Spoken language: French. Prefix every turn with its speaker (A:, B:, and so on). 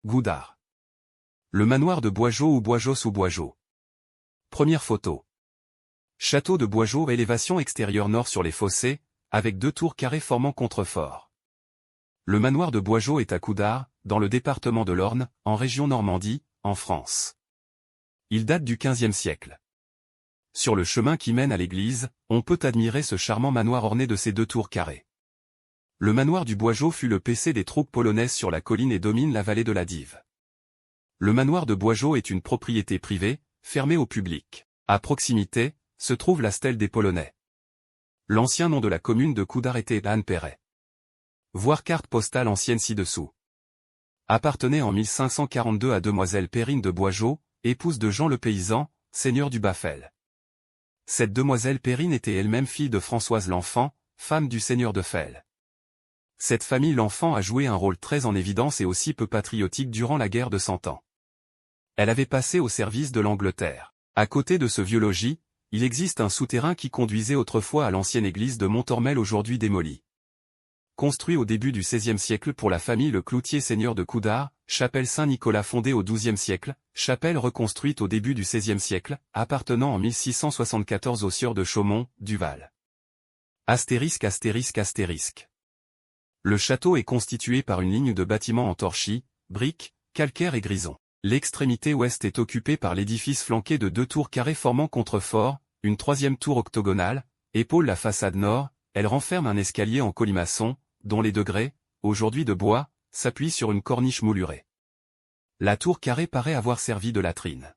A: Goudard. Le manoir de Boisgeau ou Boisgeau sous Boisgeau. Première photo. Château de Boisgeau, élévation extérieure nord sur les fossés, avec 2 tours carrées formant contrefort. Le manoir de Boisgeau est à Coudard, dans le département de l'Orne, en région Normandie, en France. Il date du XVe siècle. Sur le chemin qui mène à l'église, on peut admirer ce charmant manoir orné de ses 2 tours carrées. Le manoir du Boisgeau fut le PC des troupes polonaises sur la colline et domine la vallée de la Dive. Le manoir de Boisgeau est une propriété privée, fermée au public. À proximité, se trouve la stèle des Polonais. L'ancien nom de la commune de Coudard était Anne-Perret. Voir carte postale ancienne ci-dessous. Appartenait en 1542 à demoiselle Perrine de Boisgeau, épouse de Jean le Paysan, seigneur du Baffel. Cette demoiselle Perrine était elle-même fille de Françoise l'Enfant, femme du seigneur de Felles. Cette famille l'Enfant a joué un rôle très en évidence et aussi peu patriotique durant la guerre de Cent Ans. Elle avait passé au service de l'Angleterre. À côté de ce vieux logis, il existe un souterrain qui conduisait autrefois à l'ancienne église de Montormel aujourd'hui démolie. Construit au début du XVIe siècle pour la famille Le Cloutier seigneur de Coudard, chapelle Saint-Nicolas fondée au XIIe siècle, chapelle reconstruite au début du XVIe siècle, appartenant en 1674 aux sieurs de Chaumont, Duval. Astérisque astérisque astérisque. Le château est constitué par une ligne de bâtiments en torchis, briques, calcaire et grison. L'extrémité ouest est occupée par l'édifice flanqué de 2 tours carrées formant contrefort, une 3e tour octogonale, épaule la façade nord, elle renferme un escalier en colimaçon, dont les degrés, aujourd'hui de bois, s'appuient sur une corniche moulurée. La tour carrée paraît avoir servi de latrine.